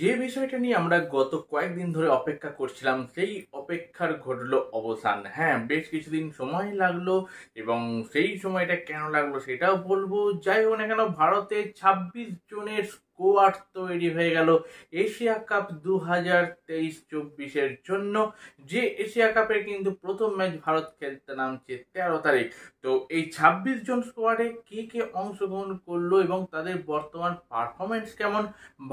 যে বিষয়টা নিয়ে আমরা গত কয়েকদিন ধরে অপেক্ষা করছিলাম সেই অপেক্ষার ঘটলো অবসান। হ্যাঁ, বেশ কিছুদিন সময় লাগলো এবং সেই সময়টা কেন লাগলো সেটাও বলবো। যাই হোক না কেন, ভারতে 26 জনের স্কোয়াড তৈরি হয়ে গেল এশিয়া কাপ 2023-24 জন্য। যে এশিয়া কাপের কিন্তু প্রথম ম্যাচ ভারত খেলতে নামছে 13 তারিখ। তো এই 26 জন স্কোয়াডে কে কে অংশগ্রহণ করলো এবং তাদের বর্তমান পারফরমেন্স কেমন,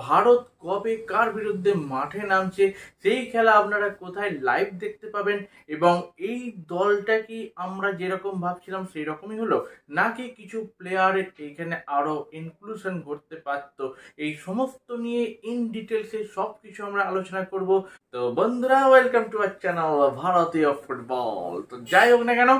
ভারত কবে কার বিরুদ্ধে মাঠে নামছে, সেই খেলা আপনারা কোথায় লাইভ দেখতে পাবেন এবং এই দলটা কি আমরা যেরকম ভাবছিলাম সেই রকমই হলো, নাকি কিছু প্লেয়ারের এইখানে আরো ইনক্লুশন ঘটতে পারতো, এই সমস্ত নিয়ে ইন ডিটেলসে সব কিছু আমরা আলোচনা করব। তো বন্ধুরা, ওয়েলকাম টু আওয়ার চ্যানেল ভারতীয় ফুটবল। তো যাই হোক না কেন,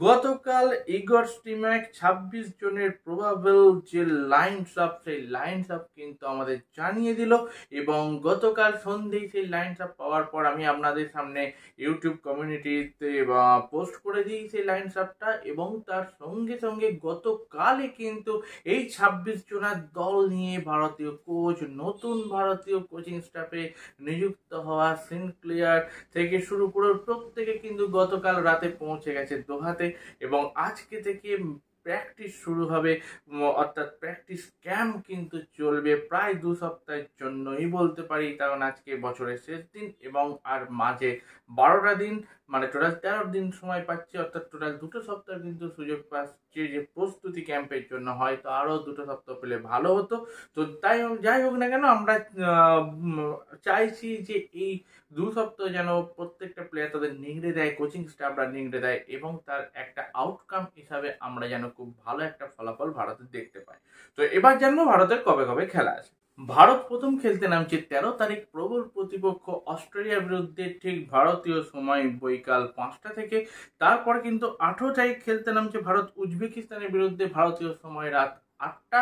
গতকাল ইগর স্টিম্যাক 26 জনের প্রবাবল যে লাইনস আপ, সেই লাইনস আপ কিন্তু আমাদের জানিয়ে দিল এবং গতকাল সন্ধ্যেই সেই লাইনস আপ পাওয়ার পর আমি আপনাদের সামনে ইউটিউব কমিউনিটিতে পোস্ট করে দিই সেই লাইনস আপটা। এবং তার সঙ্গে সঙ্গে গতকালই কিন্তু এই 26 জনের দল নিয়ে ভারতীয় কোচ, নতুন ভারতীয় কোচিং স্টাফে নিযুক্ত হওয়া সিনক্লেয়ার থেকে শুরু করে প্রত্যেকে কিন্তু গতকাল রাতে পৌঁছে গেছে দোহাতে এবং আজকে থেকে প্র্যাকটিস শুরু হবে। অর্থাৎ প্র্যাকটিস ক্যাম্প কিন্তু চলবে প্রায় 2 সপ্তাহের জন্যই বলতে পারি, কারণ আজকে বছরের শেষ দিন এবং আর মাঝে 12টা দিন, মানে টোটাল 13 দিন সময় পাচ্ছে। অর্থাৎ টোটাল 2 সপ্তাহ কিন্তু সুযোগ পাচ্ছে যে প্রস্তুতি ক্যাম্পের জন্য। হয়তো আরো 2 সপ্তাহ পেলে ভালো হতো। তো তাই যাই হোক না কেন, আমরা চাইছি যে এই 2 সপ্তাহ যেন প্রত্যেকটা প্লেয়ার তাদের নিংড়ে দেয়, কোচিং স্টাফরা নিংড়ে দেয় এবং তার একটা আউটকাম হিসাবে আমরা যেন খুব ভালো একটা ফলাফল ভারতের দেখতে পাই। তো এবার জানবো ভারতের কবে কবে খেলা আছে। ভারত প্রথম খেলতে নামছে 13 তারিখ প্রবল প্রতিপক্ষ অস্ট্রেলিয়ার বিরুদ্ধে, ঠিক ভারতীয় সময় বৈকাল 5টা থেকে। তারপর কিন্তু 18 তারিখ খেলতে নামছে ভারত উজবেকিস্তানের বিরুদ্ধে, ভারতীয় সময় রাত 8টা।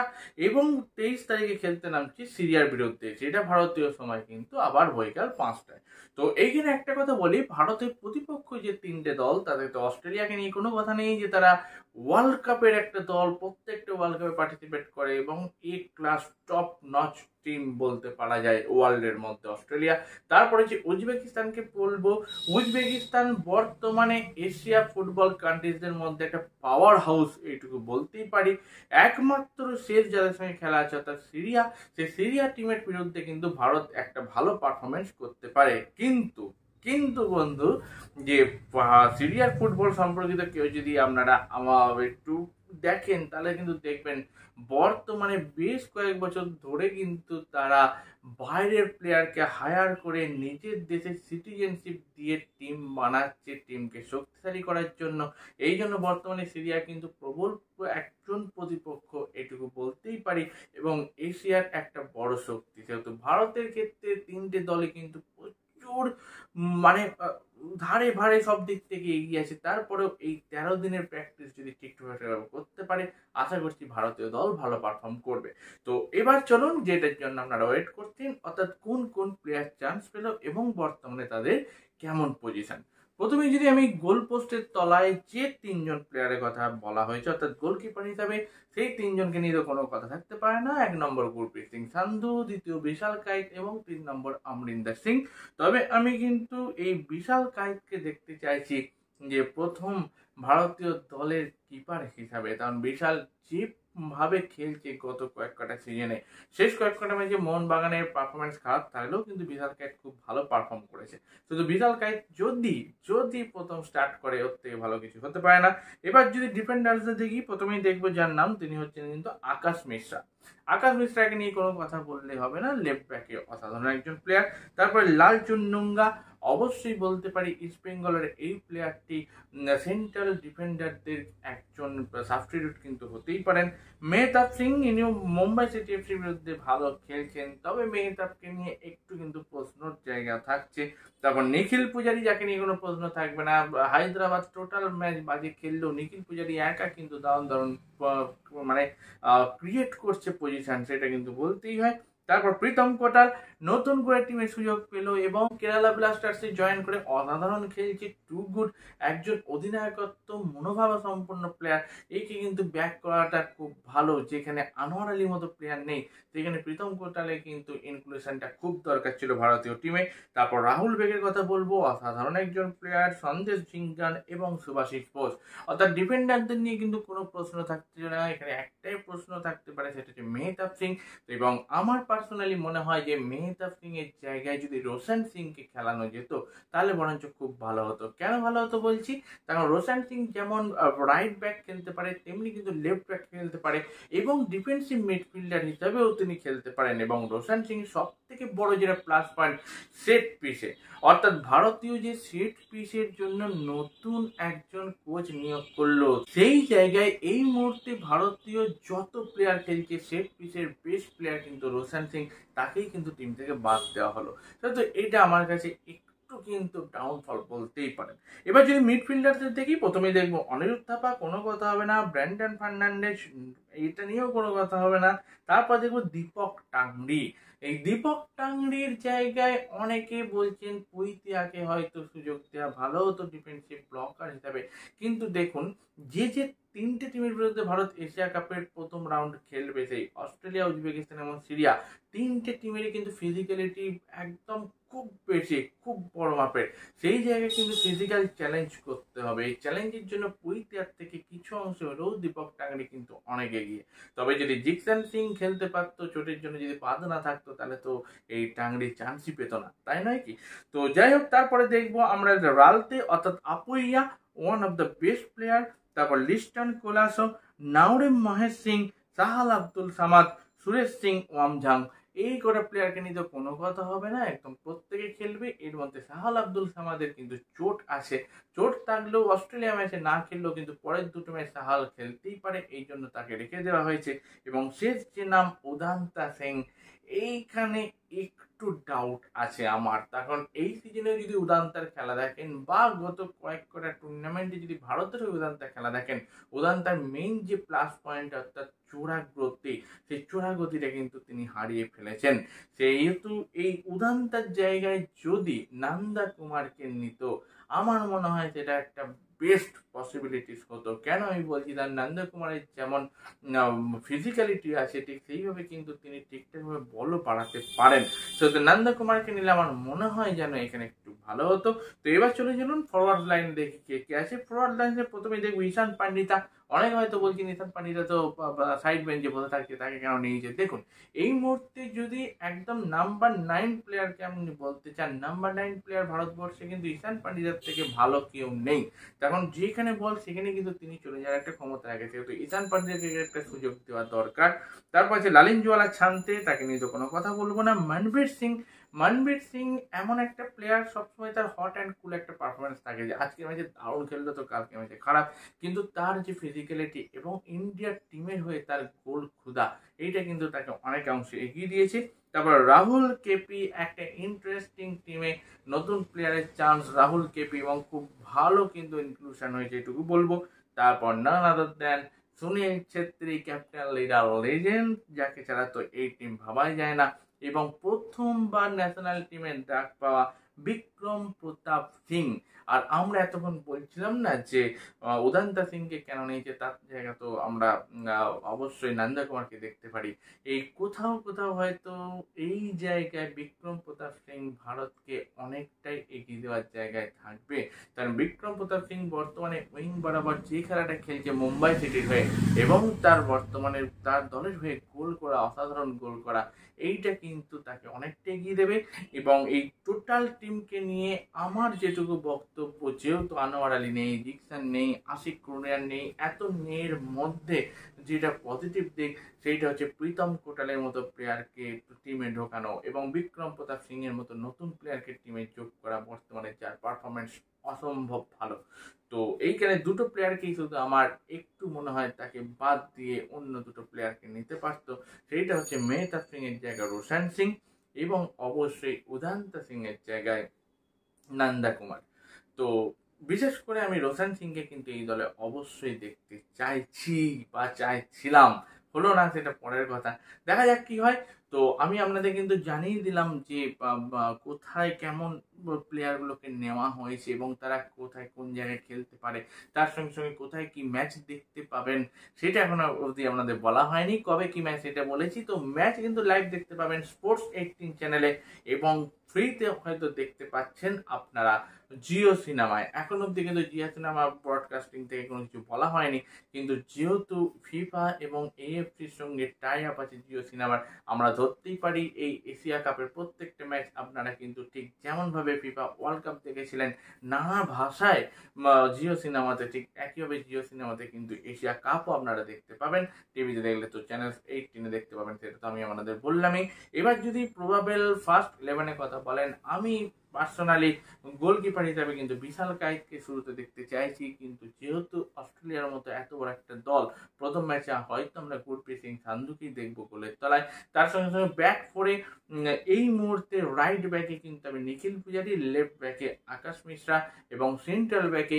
এবং 23 তারিখে খেলতে নামছে সিরিয়ার বিরুদ্ধে, যেটা ভারতীয় সময় কিন্তু আবার বৈকাল 5টায়। তো এইখানে একটা কথা বলি, ভারতের প্রতিপক্ষ যে 3টে দল, তাদের তো অস্ট্রেলিয়াকে নিয়ে কোনো কথা নেই যে তারা ওয়ার্ল্ড কাপের একটা দল, প্রত্যেকটা ওয়ার্ল্ড কাপে পার্টিসিপেট করে এবং এ ক্লাস টপ নচ টিম বলতে পারা যায় ওয়ার্ল্ডের মধ্যে অস্ট্রেলিয়া। তারপরে যে উজবেকিস্তানকে বলবো, উজবেকিস্তান বর্তমানে এশিয়া ফুটবল কান্ট্রিজদের মধ্যে একটা পাওয়ার হাউস, এইটুকু বলতেই পারি। একমাত্র শেষ যাদের সঙ্গে খেলা আছে অর্থাৎ সিরিয়া, সেই সিরিয়া টিমের বিরুদ্ধে কিন্তু ভারত একটা ভালো পারফরমেন্স করতে পারে। কিন্তু কিন্তু বন্ধু, যে সিরিয়ার ফুটবল সম্পর্কিত কেউ যদি আপনারা আমার একটু দেখেন, তাহলে কিন্তু দেখবেন বর্তমানে বেশ কয়েক বছর ধরে কিন্তু তারা বাইরের প্লেয়ারকে হায়ার করে নিজের দেশের সিটিজেনশিপ দিয়ে টিম বানাচ্ছে, টিমকে শক্তিশালী করার জন্য। এই জন্য বর্তমানে সিরিয়া কিন্তু প্রবল একজন প্রতিপক্ষ, এটুকু বলতেই পারি, এবং এশিয়ার একটা বড় শক্তি। যেহেতু ভারতের ক্ষেত্রে 3টে দলে কিন্তু প্রচুর মানে ধারে ভারে সব দিক থেকে এগিয়ে আছে, তারপরেও এই 13 দিনের প্র্যাকটিস যদি ঠিকঠাক করতে পারে, আশা করছি ভারতীয় দল ভালো পারফর্ম করবে। তো এবার চলুন, যেটার জন্য আপনারা ওয়েট করছেন, অর্থাৎ কোন কোন প্লেয়ার চান্স পেল এবং বর্তমানে তাদের কেমন পজিশন। প্রথমে যদি আমি গোল পোস্টের তলায় যে 3জন প্লেয়ারের কথা বলা হয়েছে, অর্থাৎ গোলকিপার হিসাবে সেই 3জনকে নিয়ে তো কোনো কথা থাকতে পারে না। 1 নম্বর গুরপ্রীত সিং সান্ধু, দ্বিতীয় বিশাল কাইত এবং 3 নম্বর অমরিন্দর সিং। তবে আমি কিন্তু এই বিশাল কাইতকে দেখতে চাইছি যে প্রথম ভারতীয় দলের কিপার হিসাবে, কারণ বিশাল যে ভাবে খেলছে গত কয়েকটা সিজনে, শেষ কয়েকটা ম্যাচে মোহনবাগানের পারফরমেন্স খারাপ থাকলেও কিন্তু বিশাল কাইত খুব ভালো পারফর্ম করেছে। শুধু বিশাল কাইত যদি যদি প্রথম স্টার্ট করে, ওর থেকে ভালো কিছু হতে পারে না। এবার যদি ডিফেন্ডার্সদের দেখি, প্রথমেই দেখবো যার নাম, তিনি হচ্ছেন কিন্তু আকাশ মিশ্রা। আকাশ মিশ্রাকে নিয়ে কোনো কথা বললে হবে না, লেফট ব্যাকে অসাধারণ একজন প্লেয়ার। তারপরে লালচুন নুঙ্গা, অবশ্যই বলতে পারি ইস্ট বেঙ্গলের এই প্লেয়ারটি সেন্ট্রাল ডিফেন্ডারদের একজন সাবস্টিটিউট কিন্তু হতেই পারেন। মেহতাব সিং, ইনিও মুম্বাই সিটি এফসির বিরুদ্ধে ভালো খেলছেন, তবে মেহতাবকে নিয়ে একটু কিন্তু প্রশ্নর জায়গা থাকছে। তারপর নিখিল পূজারি, যাকে নিয়ে কোনো প্রশ্ন থাকবে না। হায়দ্রাবাদ টোটাল ম্যাচ বাজে খেললেও নিখিল পূজারি একা কিন্তু দারুণ দারুণ মানে ক্রিয়েট করছে পজিশন, সেটা কিন্তু বলতেই হয়। তারপর প্রীতম কোটাল নতুন করে টিমে সুযোগ পেল এবং কেরালা ব্লাস্টার্সে জয়েন করে অসাধারণ খেলছে, টু গুড, একজন অধিনায়কত্ব মনোভাব সম্পন্ন প্লেয়ার। একে কিন্তু ব্যাক করাটা খুব ভালো, যেখানে আনোয়ার আলীর মতো প্লেয়ার নেই, সেখানে প্রীতম কোটালে কিন্তু ইনক্লুশনটা খুব দরকার ছিল ভারতীয় টিমে। তারপর রাহুল বেগের কথা বলবো, অসাধারণ একজন প্লেয়ার, সন্দেশ ঝিঙ্গান এবং সুভাষিস বোস। অর্থাৎ ডিফেন্ডারদের নিয়ে কিন্তু কোনো প্রশ্ন থাকছে না, এখানে একটাই প্রশ্ন থাকতে পারে, সেটা হচ্ছে মেহতাব সিং। এবং আমার পার্সোনালি মনে হয় যে মেহতাব সিং এর জায়গায় যদি রোশন সিংকে খেলানো যেত তাহলে বরঞ্চ খুব ভালো হতো। কেন ভালো হতো বলছি, কারণ রোশন সিং যেমন রাইট ব্যাক খেলতে পারে, তেমনি কিন্তু লেফট ব্যাক খেলতে পারে এবং ডিফেন্সিভ মিডফিল্ডার হিসাবেও তিনি খেলতে পারেন। এবং রোশন সিং সব থেকে বড় যেটা প্লাস পয়েন্ট, সেট পিসে, অর্থাৎ ভারতীয় যে সেট পিসের জন্য নতুন একজন কোচ নিয়োগ করলো, সেই জায়গায় এই মুহূর্তে ভারতীয় যত প্লেয়ার খেলছে সেট পিসের বেস্ট প্লেয়ার কিন্তু রোশন সিং, তাকেই কিন্তু টিম থেকে বাদ দেওয়া হলো। তো এটা আমার কাছে একটু কিন্তু ডাউনফল বলতেই পারেন। এবার যদি মিডফিল্ডারদের দেখি, প্রথমেই দেখবো অনিরুদ্ধ থাপা, কোনো কথা হবে না। ব্র্যান্ডন ফার্নান্ডেজ, এটা নিয়েও কোনো কথা হবে না। তারপর দেখবো দীপক টাংরি। এই দীপক টাংরির জায়গায় অনেকে বলছেন পুইতিয়াকে হয়তো সুযোগ দেওয়া ভালো হতো ডিফেন্সিভ ব্লকার হিসাবে। কিন্তু দেখুন, যে তিনটে টিমের বিরুদ্ধে ভারত এশিয়া কাপের প্রথম রাউন্ড খেলবে, সেই অস্ট্রেলিয়া, উজবেকিস্তান এবং সিরিয়া, তিনটে টিমেরই কিন্তু ফিজিক্যালিটি একদম খুব বেশি, খুব বড় মাপের। সেই জায়গায় কিন্তু ফিজিক্যাল চ্যালেঞ্জ করতে হবে। এই চ্যালেঞ্জের জন্য পুইতিয়ার থেকে কিছু অংশ হলেও দীপক টাংরি কিন্তু অনেক এগিয়ে। তবে যদি জিকসান সিং খেলতে পারতো, চোটের জন্য যদি বাদ না থাকতো, তাহলে তো এই টাংরি চান্সই পেত না, তাই নয় কি? তো যাই হোক, তারপরে দেখবো আমরা রালতে, অর্থাৎ Apuia, one of the best player. তারপর লিস্টন কোলাসো, নাওরেম মহেশ সিং, সাহাল আব্দুল সামাদ, সুরেশ সিং ওয়ামঝাং, এই কটা প্লেয়ারকে নিয়ে তো কোনো কথা হবে না, একদম প্রত্যেকে খেলবে। এর মধ্যে সাহাল আব্দুল সামাদের কিন্তু চোট আছে, চোট থাকলেও অস্ট্রেলিয়া ম্যাচে না খেললেও কিন্তু পরের দুটো ম্যাচ সাহাল খেলতেই পারে, এই জন্য তাকে রেখে দেওয়া হয়েছে। এবং শেষ যে নাম উদান্তা সিং, এইখানে একটু ডাউট আছে আমার। তখন এই সিজনে যদি উদান্তার খেলা দেখেন বা গত কয়েকটা টুর্নামেন্টে যদি ভারতের উদান্তার খেলা দেখেন, উদান্তার মেইন যে প্লাস পয়েন্ট, অর্থাৎ চোরা গতি, সেই চোরা গতিটা কিন্তু তিনি হারিয়ে ফেলেছেন। সেহেতু এই উদান্তার জায়গায় যদি নন্দা কুমারকে নিত, আমার মনে হয় সেটা একটা বেস্ট পসিবিলিটিস হতো। কেন আমি বলছি, তার নন্দা কুমারের যেমন ফিজিক্যালিটি আছে, ঠিক সেইভাবে কিন্তু তিনি ঠিকঠাকভাবে বলও বাড়াতে পারেন। তো নন্দা কুমারকে নিলে আমার মনে হয় যেন এখানে একটু ভালো হতো। তো এবার চলে চলুন ফরওয়ার্ড লাইন দেখি কে কে আছে। ফরওয়ার্ড লাইনে প্রথমে দেখবো ঈশান পান্ডিতা। অনেকে হয়তো বলছেন ঈশান পান্ডিতা তো সাইড বেঞ্চে বসে থাকছে, তাকে কেন নিয়েছে? দেখুন, এই মুহূর্তে যদি একদম নাম্বার 9 প্লেয়ারকে আপনি বলতে চান, নাম্বার 9 প্লেয়ার ভারতবর্ষে কিন্তু ঈশান পান্ডিতার থেকে ভালো কেউ নেই। তখন যেখানে বল সেখানে কিন্তু তিনি চলে যাওয়ার একটা ক্ষমতা রাখে, সেহেতু ঈশান পান্ডিয়াকে একটা সুযোগ দেওয়া দরকার। তারপর আছে লালিনজওয়ালা ছানতে, তাকে নিয়ে তো কোনো কথা বলবো না। মনবীর সিং, মনবীর সিং এমন একটা প্লেয়ার, সবসময় তার হট অ্যান্ড কুল একটা পারফরমেন্স থাকে, যে আজকে ম্যাচে দারুণ খেললো তো কালকে ম্যাচে খারাপ, কিন্তু তার যে ফিজিক্যালিটি এবং ইন্ডিয়ার টিমের হয়ে তার গোল ক্ষুধা, এইটা কিন্তু তাকে অনেক অংশে এগিয়ে দিয়েছে। তারপর রাহুল কেপি, একটা ইন্টারেস্টিং টিমে নতুন প্লেয়ারের চান্স রাহুল কেপি, এবং খুব ভালো কিন্তু ইনক্লুশন হয়েছে, এটুকু বলবো। তারপর none other than Sunil Chhetri, captain leader legend, যাকে ছাড়া তো এই টিম ভাবাই যায় না। এবং প্রথমবার ন্যাশনাল টিমে ডাক পাওয়া বিক্রম প্রতাপ সিং। আর আমরা এতক্ষণ বলছিলাম না যে উদান্তা সিংকে কেন নিয়েছে, তার জায়গা তো আমরা অবশ্যই নন্দা কুমারকে দেখতে পারি। এই কোথাও কোথাও হয়তো এই জায়গায় বিক্রম প্রতাপ সিং ভারতকে অনেকটাই এগিয়ে দেওয়ার জায়গায় থাকবে। কারণ বিক্রম প্রতাপ সিং বর্তমানে উইং বরাবর যে খেলাটা খেলছে মুম্বাই সিটির হয়ে, এবং তার বর্তমানে তার দলের হয়ে গোল করা, অসাধারণ গোল করা, এইটা কিন্তু তাকে অনেকটা এগিয়ে দেবে। এবং এই টোটাল টিমকে নিয়ে আমার যেটুকু বক্তব্য, যেহেতু আনোয়ার আলী নেই, জিকসান নেই, আশিক কুরিয়ান নেই, এত মেয়ের মধ্যে যেটা পজিটিভ দিক, সেইটা হচ্ছে প্রীতম কোটালের মতো প্লেয়ারকে টিমে ঢোকানো এবং বিক্রম প্রতাপ সিং এর মতো নতুন প্লেয়ারকে টিমে যোগ করা, বর্তমানে যার পারফরমেন্স অসম্ভব ভালো। তো এইখানে দুটো প্লেয়ারকেই শুধু আমার একটু মনে হয় তাকে বাদ দিয়ে অন্য দুটো প্লেয়ারকে নিতে পারতো। সেইটা হচ্ছে মেহতাব সিং এর জায়গায় রোশন সিং, এবং অবশ্যই উদান্তা সিং এর জায়গায় নন্দা কুমার। তো বিশেষ করে আমি রোশন সিংকে কিন্তু এই দলে অবশ্যই দেখতে চাইছি বা চাইছিলাম, হলো না সেটা পরের কথা, দেখা যাক কি হয়। তো আমি আপনাদের কিন্তু জানিয়ে দিলাম যে কোথায় কেমন প্লেয়ারগুলোকে নেওয়া হয়েছে এবং তারা কোথায় কোন জায়গায় খেলতে পারে, তার সঙ্গে সঙ্গে কোথায় কি ম্যাচ দেখতে পাবেন সেটা এখনো অবধি আপনাদের বলা হয়নি। কবে কি ম্যাচ সেটা বলেছি। তো ম্যাচ কিন্তু লাইভ দেখতে পাবেন স্পোর্টস 18 চ্যানেলে এবং ফ্রিতে হয়তো দেখতে পাচ্ছেন আপনারা জিও সিনেমায়। এখন অবধি কিন্তু জিও সিনেমা ব্রডকাস্টিং থেকে কোনো কিছু বলা হয়নি, কিন্তু যেহেতু ফিফা এবং এএফসির সঙ্গে টাই আপ আছে জিও সিনেমার, আমরা ধরতেই পারি এই এশিয়া কাপের প্রত্যেকটা ম্যাচ আপনারা কিন্তু ঠিক যেমনভাবে ফিফা ওয়ার্ল্ড কাপ দেখেছিলেন নানা ভাষায় জিও সিনেমাতে, ঠিক একইভাবে জিও সিনেমাতে কিন্তু এশিয়া কাপও আপনারা দেখতে পাবেন। টিভিতে দেখলে তো চ্যানেল 18 দেখতে পাবেন, সেটা তো আমি আপনাদের বললামই। এবার যদি প্রবাবেল ফার্স্ট 11-এর কথা বলেন, আমি পার্সোনালি গোলকিপার হিসাবে কিন্তু বিশাল কায়েতকে শুরুতে দেখতে চাইছি, কিন্তু যেহেতু অস্ট্রেলিয়ার মতো এত বড় একটা দল, প্রথম ম্যাচে হয়তো আমরা গুরপ্রীত সিং সান্ধুকেই দেখবো গোলের তলায়। তার সঙ্গে সঙ্গে ব্যাক ফোরে এই মুহূর্তে রাইট ব্যাকে কিন্তু আমি নিখিল পূজারি, লেফট ব্যাকে আকাশ মিশ্রা এবং সেন্ট্রাল ব্যাকে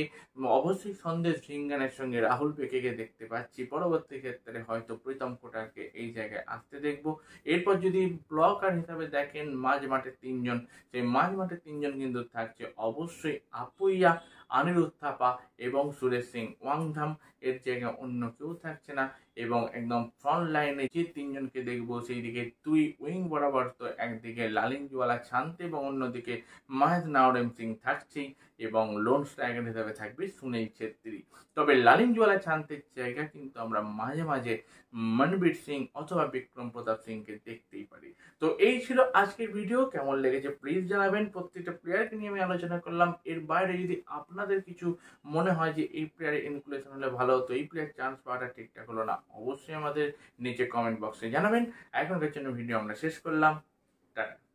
অবশ্যই সন্দেশ ঝিঙ্গানের সঙ্গে রাহুল পেকেকে দেখতে পাচ্ছি। পরবর্তী ক্ষেত্রে হয়তো প্রীতম কোটারকে এই জায়গায় আসতে দেখবো। এরপর যদি ব্লকার হিসাবে দেখেন মাঝ মাঠে তিনজন, সেই মাঝ মাঠে তিনজন কিন্তু থাকছে অবশ্যই আপুইয়া, অনিরুদ্ধ থাপা এবং সুরেশ সিং ওয়াংধাম। এর জায়গায় অন্য কেউ থাকছে না। এবং একদম ফ্রন্ট লাইনে যে তিনজনকে দেখবো সেই দিকে দুই উইং বরাবর তো একদিকে লালিঞ্জওয়ালা ছান্তে এবং অন্যদিকে মাহেদ নাওরেম সিং থাকছেই এবং লোন স্ট্রাইকার হিসাবে থাকবে সুনীল ছেত্রী। তবে লালিঞ্জওয়ালা ছান্তের জায়গা কিন্তু আমরা মাঝে মাঝে মনবীর সিং অথবা বিক্রম প্রতাপ সিংকে দেখতেই পারি। তো এই ছিল আজকের ভিডিও। কেমন লেগেছে প্লিজ জানাবেন। প্রত্যেকটা প্লেয়ারকে নিয়ে আমি আলোচনা করলাম। এর বাইরে যদি আপনাদের কিছু মনে হয় যে এই প্লেয়ারের ইনক্লুশন হলে ভালো হতো, এই প্লেয়ার চান্স পাওয়াটা ঠিকঠাক হলো না, অবশ্যই আমাদের নিচে কমেন্ট বক্সে জানাবেন। এখনকার জন্য ভিডিও আমরা শেষ করলাম। টাটা।